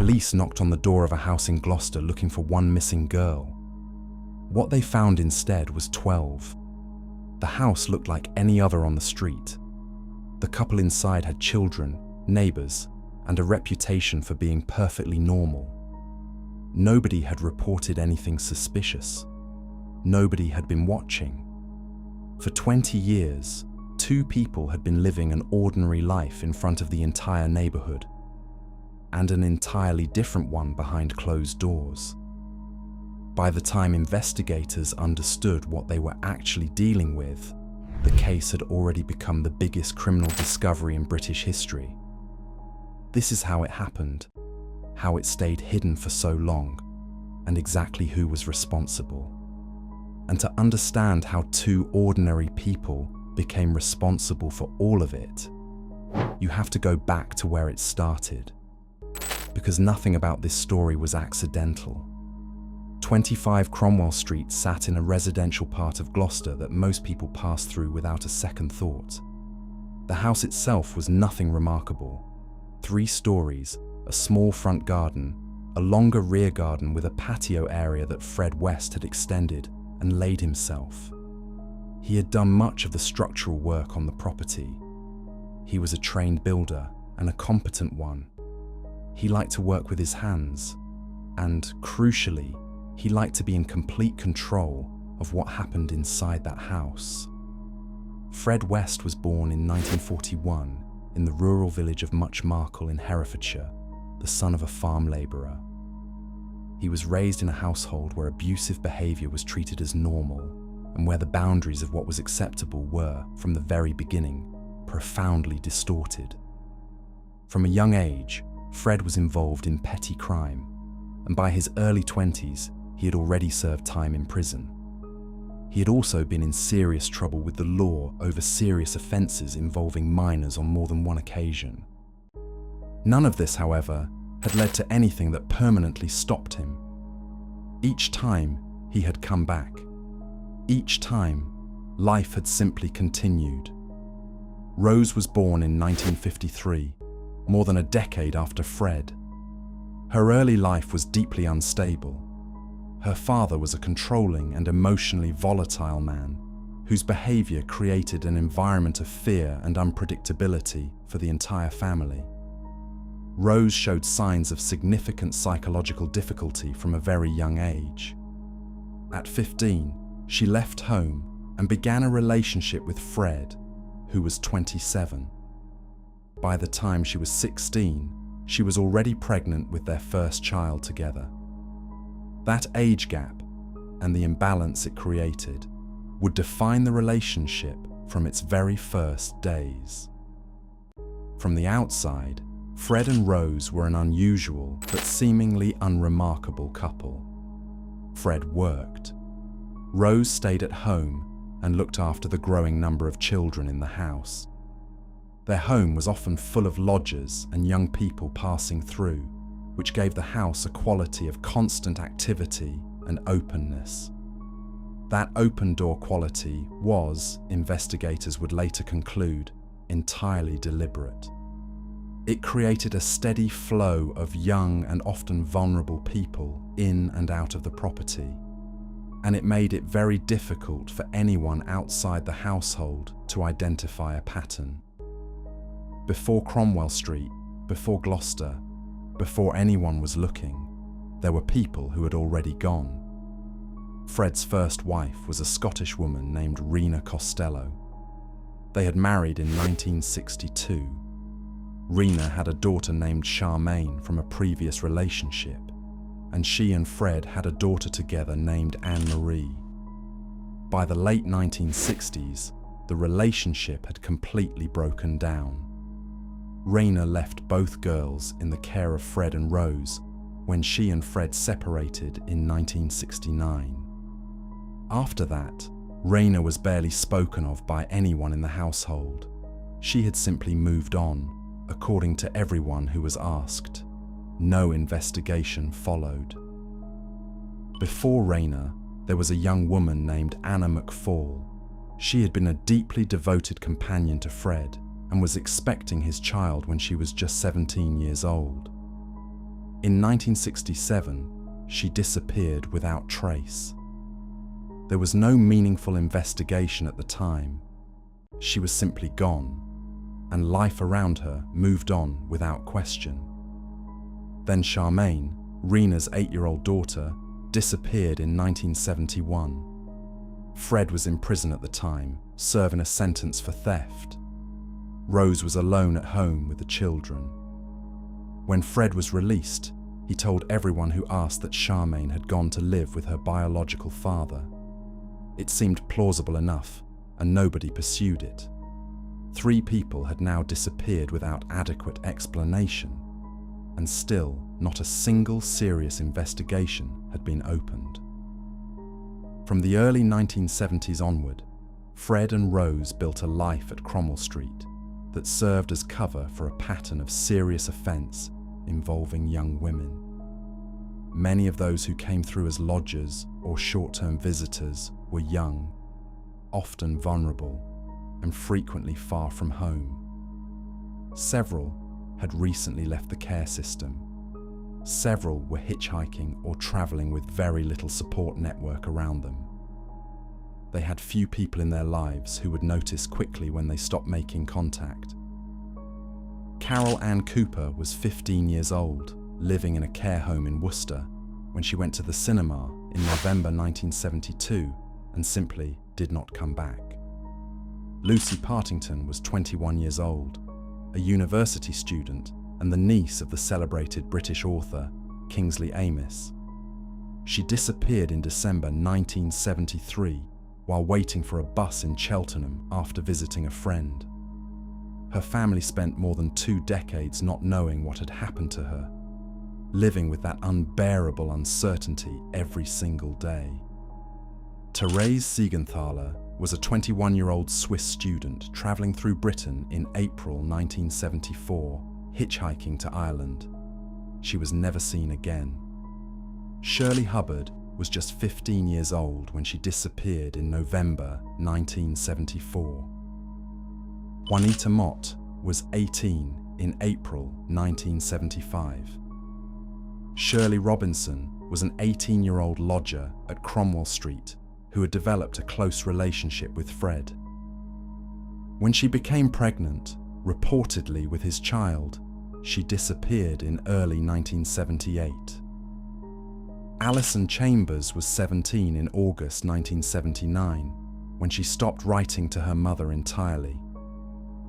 Police knocked on the door of a house in Gloucester looking for one missing girl. What they found instead was 12. The house looked like any other on the street. The couple inside had children, neighbors, and a reputation for being perfectly normal. Nobody had reported anything suspicious. Nobody had been watching. For 20 years, 2 people had been living an ordinary life in front of the entire neighborhood, and an entirely different one behind closed doors. By the time investigators understood what they were actually dealing with, the case had already become the biggest criminal discovery in British history. This is how it happened, how it stayed hidden for so long, and exactly who was responsible. And to understand how 2 ordinary people became responsible for all of it, you have to go back to where it started. Because nothing about this story was accidental. 25 Cromwell Street sat in a residential part of Gloucester that most people passed through without a second thought. The house itself was nothing remarkable. 3 stories, a small front garden, a longer rear garden with a patio area that Fred West had extended and laid himself. He had done much of the structural work on the property. He was a trained builder and a competent one. He liked to work with his hands, and crucially, he liked to be in complete control of what happened inside that house. Fred West was born in 1941 in the rural village of Muchmarcle in Herefordshire, the son of a farm labourer. He was raised in a household where abusive behaviour was treated as normal, and where the boundaries of what was acceptable were, from the very beginning, profoundly distorted. From a young age, Fred was involved in petty crime, and by his early 20s, he had already served time in prison. He had also been in serious trouble with the law over serious offences involving minors on more than one occasion. None of this, however, had led to anything that permanently stopped him. Each time, he had come back. Each time, life had simply continued. Rose was born in 1953, more than a decade after Fred. Her early life was deeply unstable. Her father was a controlling and emotionally volatile man whose behavior created an environment of fear and unpredictability for the entire family. Rose showed signs of significant psychological difficulty from a very young age. At 15, she left home and began a relationship with Fred, who was 27. By the time she was 16, she was already pregnant with their first child together. That age gap, and the imbalance it created, would define the relationship from its very first days. From the outside, Fred and Rose were an unusual but seemingly unremarkable couple. Fred worked. Rose stayed at home and looked after the growing number of children in the house. Their home was often full of lodgers and young people passing through, which gave the house a quality of constant activity and openness. That open-door quality was, investigators would later conclude, entirely deliberate. It created a steady flow of young and often vulnerable people in and out of the property, and it made it very difficult for anyone outside the household to identify a pattern. Before Cromwell Street, before Gloucester, before anyone was looking, there were people who had already gone. Fred's first wife was a Scottish woman named Rena Costello. They had married in 1962. Rena had a daughter named Charmaine from a previous relationship, and she and Fred had a daughter together named Anne-Marie. By the late 1960s, the relationship had completely broken down. Rena left both girls in the care of Fred and Rose when she and Fred separated in 1969. After that, Rena was barely spoken of by anyone in the household. She had simply moved on, according to everyone who was asked. No investigation followed. Before Rena, there was a young woman named Anna McFall. She had been a deeply devoted companion to Fred and was expecting his child when she was just 17 years old. In 1967, she disappeared without trace. There was no meaningful investigation at the time. She was simply gone, and life around her moved on without question. Then Charmaine, Rena's 8-year-old daughter, disappeared in 1971. Fred was in prison at the time, serving a sentence for theft. Rose was alone at home with the children. When Fred was released, he told everyone who asked that Charmaine had gone to live with her biological father. It seemed plausible enough, and nobody pursued it. 3 people had now disappeared without adequate explanation, and still not a single serious investigation had been opened. From the early 1970s onward, Fred and Rose built a life at Cromwell Street that served as cover for a pattern of serious offence involving young women. Many of those who came through as lodgers or short-term visitors were young, often vulnerable, and frequently far from home. Several had recently left the care system. Several were hitchhiking or travelling with very little support network around them. They had few people in their lives who would notice quickly when they stopped making contact. Carol Ann Cooper was 15 years old, living in a care home in Worcester, when she went to the cinema in November 1972 and simply did not come back. Lucy Partington was 21 years old, a university student and the niece of the celebrated British author Kingsley Amis. She disappeared in December 1973 while waiting for a bus in Cheltenham after visiting a friend. Her family spent more than 2 decades not knowing what had happened to her, living with that unbearable uncertainty every single day. Therese Siegenthaler was a 21-year-old Swiss student travelling through Britain in April 1974, hitchhiking to Ireland. She was never seen again. Shirley Hubbard was just 15 years old when she disappeared in November 1974. Juanita Mott was 18 in April 1975. Shirley Robinson was an 18-year-old lodger at Cromwell Street who had developed a close relationship with Fred. When she became pregnant, reportedly with his child, she disappeared in early 1978. Alison Chambers was 17 in August 1979 when she stopped writing to her mother entirely.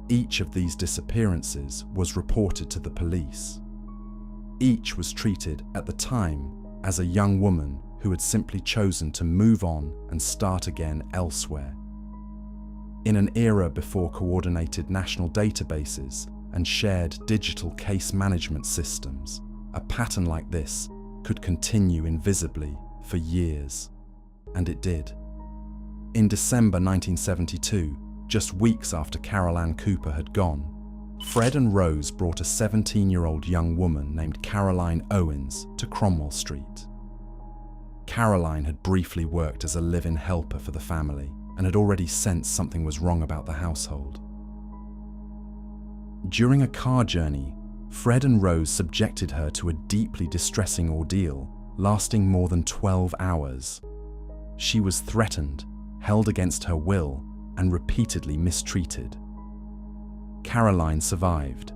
Each of these disappearances was reported to the police. Each was treated at the time as a young woman who had simply chosen to move on and start again elsewhere. In an era before coordinated national databases and shared digital case management systems, a pattern like this could continue invisibly for years. And it did. In December 1972, just weeks after Carol Ann Cooper had gone, Fred and Rose brought a 17-year-old young woman named Caroline Owens to Cromwell Street. Caroline had briefly worked as a live-in helper for the family and had already sensed something was wrong about the household. During a car journey, Fred and Rose subjected her to a deeply distressing ordeal lasting more than 12 hours. She was threatened, held against her will, and repeatedly mistreated. Caroline survived.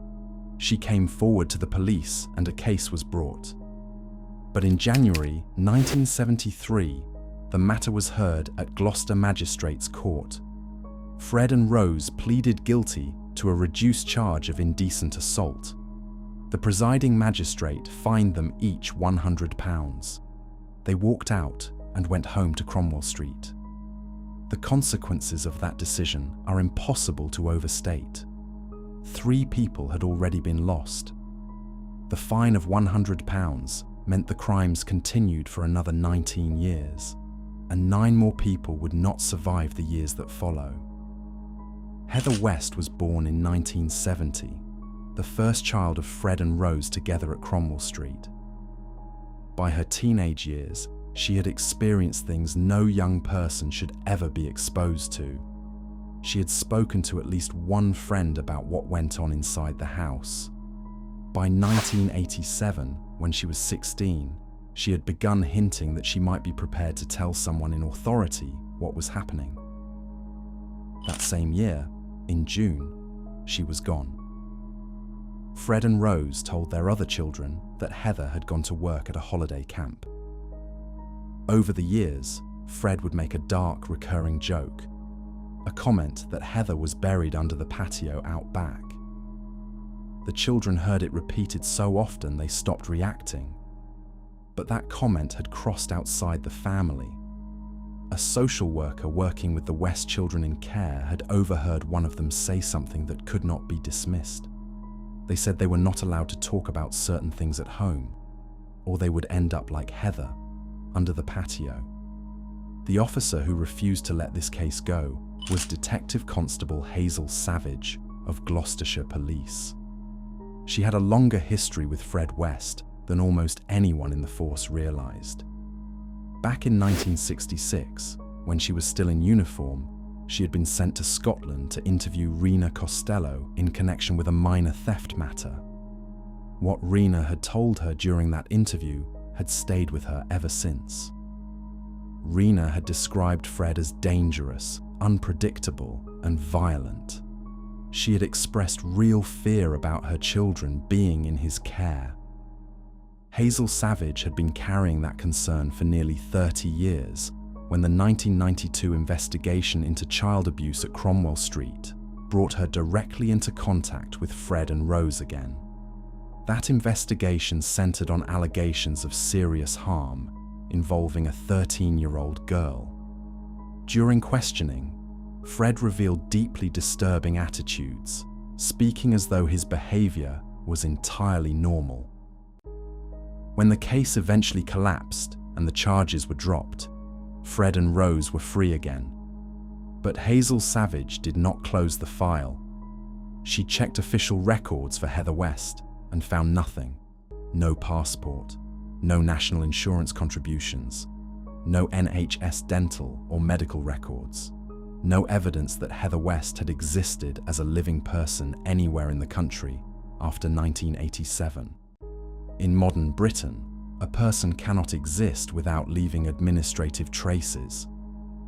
She came forward to the police and a case was brought. But in January 1973, the matter was heard at Gloucester Magistrates' Court. Fred and Rose pleaded guilty to a reduced charge of indecent assault. The presiding magistrate fined them each £100. They walked out and went home to Cromwell Street. The consequences of that decision are impossible to overstate. 3 people had already been lost. The fine of £100 meant the crimes continued for another 19 years, and 9 more people would not survive the years that follow. Heather West was born in 1970, the first child of Fred and Rose together at Cromwell Street. By her teenage years, she had experienced things no young person should ever be exposed to. She had spoken to at least one friend about what went on inside the house. By 1987, when she was 16, she had begun hinting that she might be prepared to tell someone in authority what was happening. That same year, in June, she was gone. Fred and Rose told their other children that Heather had gone to work at a holiday camp. Over the years, Fred would make a dark, recurring joke, a comment that Heather was buried under the patio out back. The children heard it repeated so often they stopped reacting. But that comment had crossed outside the family. A social worker working with the West Children in Care had overheard one of them say something that could not be dismissed. They said they were not allowed to talk about certain things at home, or they would end up like Heather, under the patio. The officer who refused to let this case go was Detective Constable Hazel Savage of Gloucestershire Police. She had a longer history with Fred West than almost anyone in the force realized. Back in 1966, when she was still in uniform, she had been sent to Scotland to interview Rena Costello in connection with a minor theft matter. What Rena had told her during that interview had stayed with her ever since. Rena had described Fred as dangerous, unpredictable, and violent. She had expressed real fear about her children being in his care. Hazel Savage had been carrying that concern for nearly 30 years when the 1992 investigation into child abuse at Cromwell Street brought her directly into contact with Fred and Rose again. That investigation centered on allegations of serious harm involving a 13-year-old girl. During questioning, Fred revealed deeply disturbing attitudes, speaking as though his behavior was entirely normal. When the case eventually collapsed and the charges were dropped, Fred and Rose were free again. But Hazel Savage did not close the file. She checked official records for Heather West and found nothing. No passport, no national insurance contributions, no NHS dental or medical records, no evidence that Heather West had existed as a living person anywhere in the country after 1987. In modern Britain, a person cannot exist without leaving administrative traces,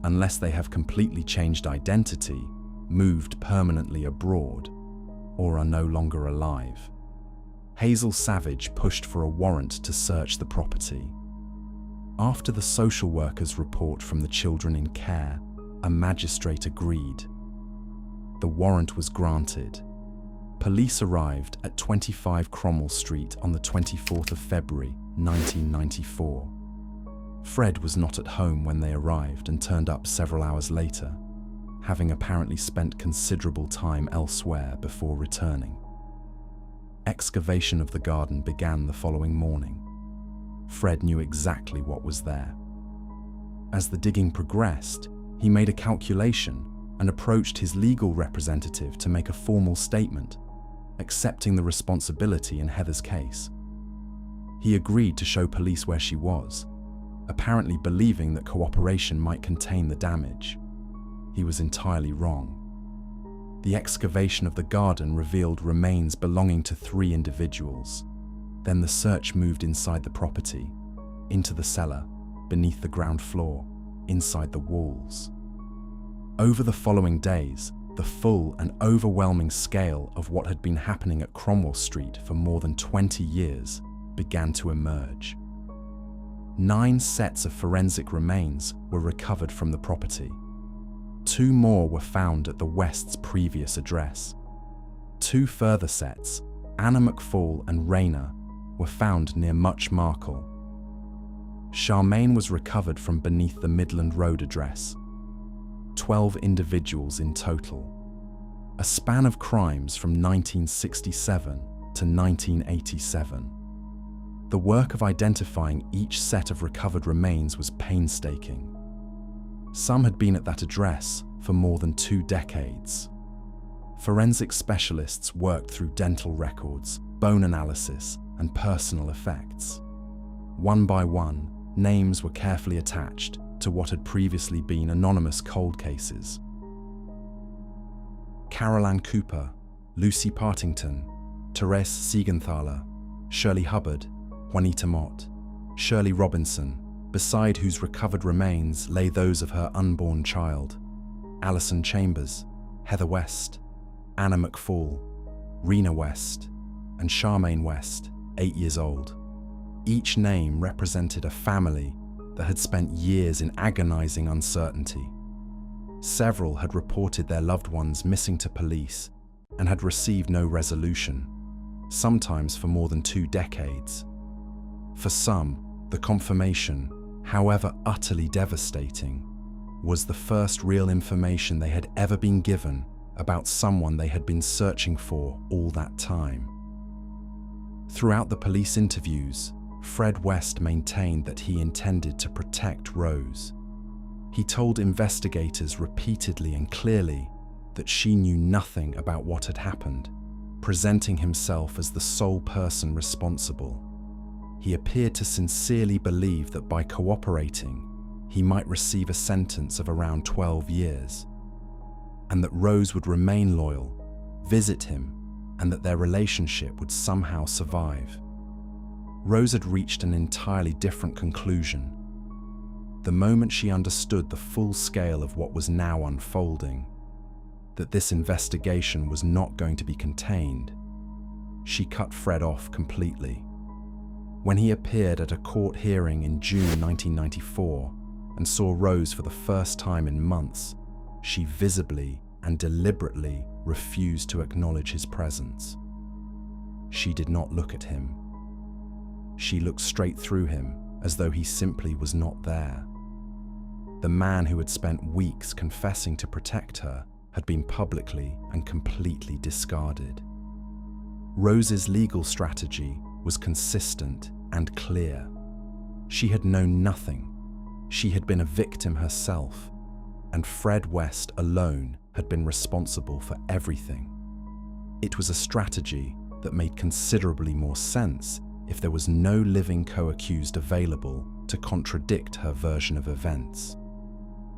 unless they have completely changed identity, moved permanently abroad, or are no longer alive. Hazel Savage pushed for a warrant to search the property. After the social worker's report from the children in care, a magistrate agreed. The warrant was granted. Police arrived at 25 Cromwell Street on the 24th of February, 1994. Fred was not at home when they arrived and turned up several hours later, having apparently spent considerable time elsewhere before returning. Excavation of the garden began the following morning. Fred knew exactly what was there. As the digging progressed, he made a calculation and approached his legal representative to make a formal statement, accepting the responsibility in Heather's case. He agreed to show police where she was, apparently believing that cooperation might contain the damage. He was entirely wrong. The excavation of the garden revealed remains belonging to 3 individuals. Then the search moved inside the property, into the cellar, beneath the ground floor, inside the walls. Over the following days, the full and overwhelming scale of what had been happening at Cromwell Street for more than 20 years began to emerge. 9 sets of forensic remains were recovered from the property. 2 more were found at the West's previous address. 2 further sets, Anna McFall and Rayner, were found near Much Markle. Charmaine was recovered from beneath the Midland Road address. 12 individuals in total. A span of crimes from 1967 to 1987. The work of identifying each set of recovered remains was painstaking. Some had been at that address for more than 2 decades. Forensic specialists worked through dental records, bone analysis, and personal effects. One by one, names were carefully attached to what had previously been anonymous cold cases. Carol Ann Cooper, Lucy Partington, Therese Siegenthaler, Shirley Hubbard, Juanita Mott, Shirley Robinson, beside whose recovered remains lay those of her unborn child, Alison Chambers, Heather West, Anna McFall, Rena West, and Charmaine West, 8 years old. Each name represented a family that had spent years in agonizing uncertainty. Several had reported their loved ones missing to police and had received no resolution, sometimes for more than 2 decades. For some, the confirmation, however utterly devastating, was the first real information they had ever been given about someone they had been searching for all that time. Throughout the police interviews, Fred West maintained that he intended to protect Rose. He told investigators repeatedly and clearly that she knew nothing about what had happened, presenting himself as the sole person responsible. He appeared to sincerely believe that by cooperating, he might receive a sentence of around 12 years, and that Rose would remain loyal, visit him, and that their relationship would somehow survive. Rose had reached an entirely different conclusion. The moment she understood the full scale of what was now unfolding, that this investigation was not going to be contained, she cut Fred off completely. When he appeared at a court hearing in June 1994 and saw Rose for the first time in months, she visibly and deliberately refused to acknowledge his presence. She did not look at him. She looked straight through him as though he simply was not there. The man who had spent weeks confessing to protect her had been publicly and completely discarded. Rose's legal strategy was consistent and clear. She had known nothing. She had been a victim herself, and Fred West alone had been responsible for everything. It was a strategy that made considerably more sense if there was no living co-accused available to contradict her version of events.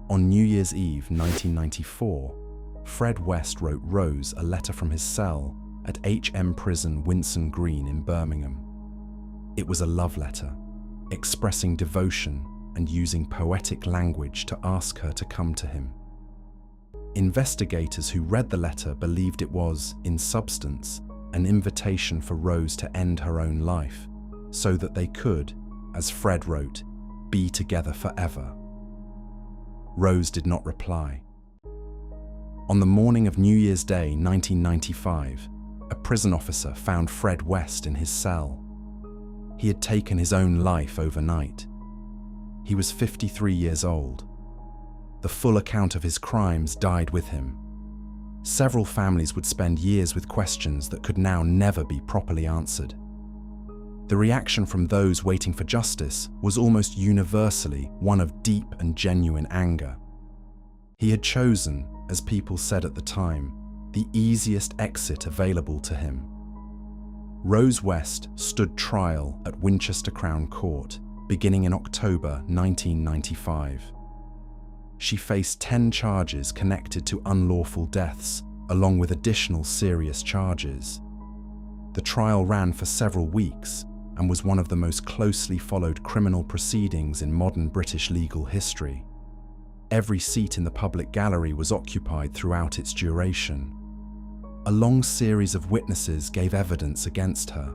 On New Year's Eve 1994, Fred West wrote Rose a letter from his cell at HM Prison Winson Green in Birmingham. It was a love letter, expressing devotion and using poetic language to ask her to come to him. Investigators who read the letter believed it was, in substance, an invitation for Rose to end her own life, so that they could, as Fred wrote, be together forever. Rose did not reply. On the morning of New Year's Day 1995, a prison officer found Fred West in his cell. He had taken his own life overnight. He was 53 years old. The full account of his crimes died with him. Several families would spend years with questions that could now never be properly answered. The reaction from those waiting for justice was almost universally one of deep and genuine anger. He had chosen, as people said at the time, the easiest exit available to him. Rose West stood trial at Winchester Crown Court beginning in October 1995. She faced 10 charges connected to unlawful deaths, along with additional serious charges. The trial ran for several weeks and was one of the most closely followed criminal proceedings in modern British legal history. Every seat in the public gallery was occupied throughout its duration. A long series of witnesses gave evidence against her.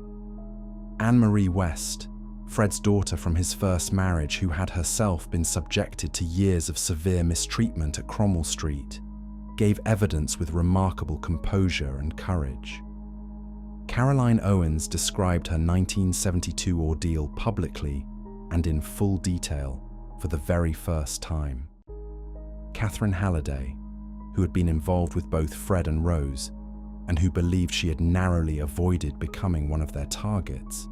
Anne-Marie West, Fred's daughter from his first marriage who had herself been subjected to years of severe mistreatment at Cromwell Street, gave evidence with remarkable composure and courage. Caroline Owens described her 1972 ordeal publicly and in full detail for the very first time. Catherine Halliday, who had been involved with both Fred and Rose, and who believed she had narrowly avoided becoming one of their targets,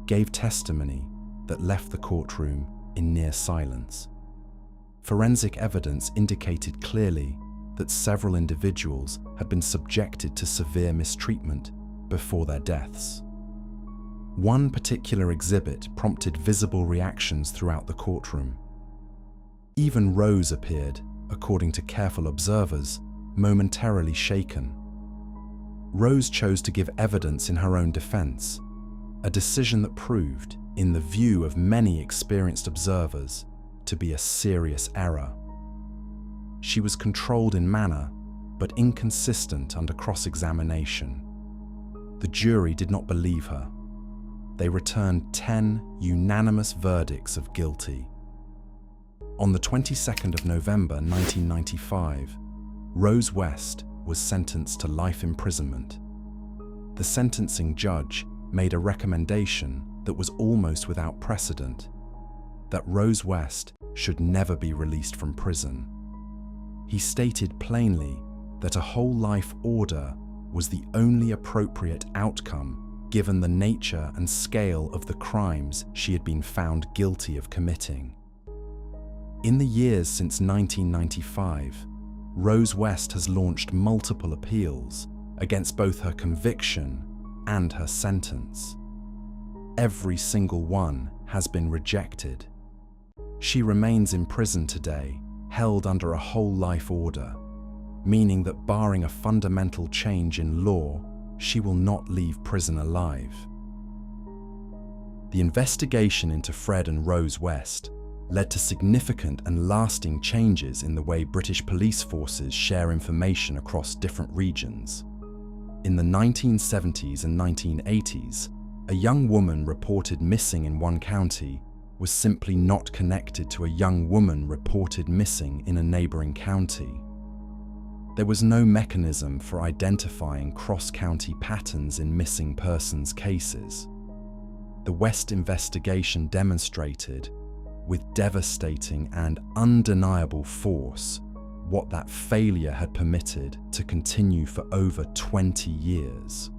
gave testimony that left the courtroom in near silence. Forensic evidence indicated clearly that several individuals had been subjected to severe mistreatment before their deaths. One particular exhibit prompted visible reactions throughout the courtroom. Even Rose appeared, according to careful observers, momentarily shaken. Rose chose to give evidence in her own defense, a decision that proved, in the view of many experienced observers, to be a serious error. She was controlled in manner, but inconsistent under cross-examination. The jury did not believe her. They returned 10 unanimous verdicts of guilty. On the 22nd of November 1995, Rose West was sentenced to life imprisonment. The sentencing judge made a recommendation that was almost without precedent, that Rose West should never be released from prison. He stated plainly that a whole life order was the only appropriate outcome given the nature and scale of the crimes she had been found guilty of committing. In the years since 1995, Rose West has launched multiple appeals against both her conviction and her sentence. Every single one has been rejected. She remains in prison today, held under a whole life order, meaning that barring a fundamental change in law, she will not leave prison alive. The investigation into Fred and Rose West led to significant and lasting changes in the way British police forces share information across different regions. In the 1970s and 1980s, a young woman reported missing in one county was simply not connected to a young woman reported missing in a neighbouring county. There was no mechanism for identifying cross-county patterns in missing persons cases. The West investigation demonstrated, with devastating and undeniable force, what that failure had permitted to continue for over 20 years.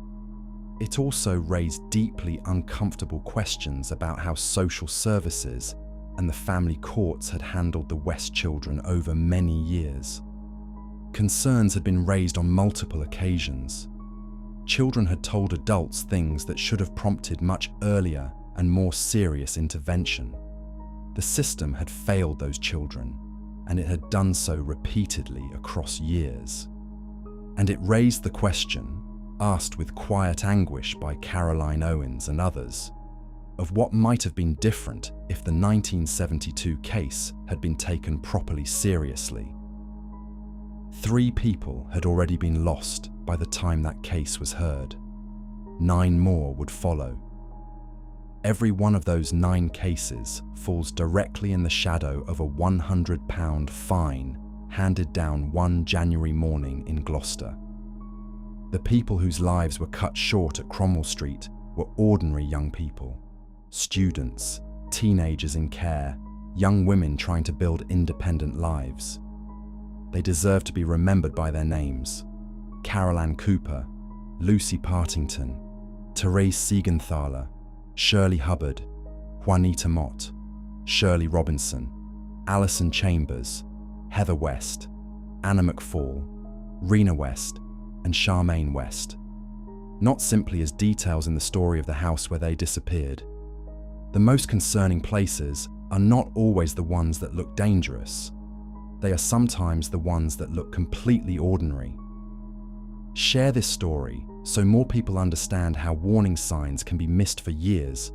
It also raised deeply uncomfortable questions about how social services and the family courts had handled the West children over many years. Concerns had been raised on multiple occasions. Children had told adults things that should have prompted much earlier and more serious intervention. The system had failed those children, and it had done so repeatedly across years. And it raised the question, asked with quiet anguish by Caroline Owens and others, of what might have been different if the 1972 case had been taken properly seriously. 3 people had already been lost by the time that case was heard. 9 more would follow. Every one of those 9 cases falls directly in the shadow of a £100 fine handed down one January morning in Gloucester. The people whose lives were cut short at Cromwell Street were ordinary young people, students, teenagers in care, young women trying to build independent lives. They deserve to be remembered by their names: Carol Ann Cooper, Lucy Partington, Therese Siegenthaler, Shirley Hubbard, Juanita Mott, Shirley Robinson, Alison Chambers, Heather West, Anna McFall, Rena West, and Charmaine West. Not simply as details in the story of the house where they disappeared. The most concerning places are not always the ones that look dangerous. They are sometimes the ones that look completely ordinary. Share this story so more people understand how warning signs can be missed for years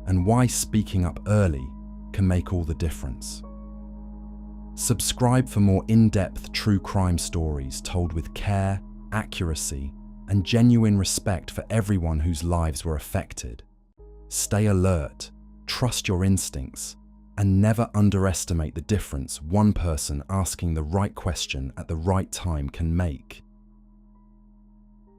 and why speaking up early can make all the difference. Subscribe for more in-depth true crime stories told with care, accuracy, and genuine respect for everyone whose lives were affected. Stay alert, trust your instincts, and never underestimate the difference one person asking the right question at the right time can make.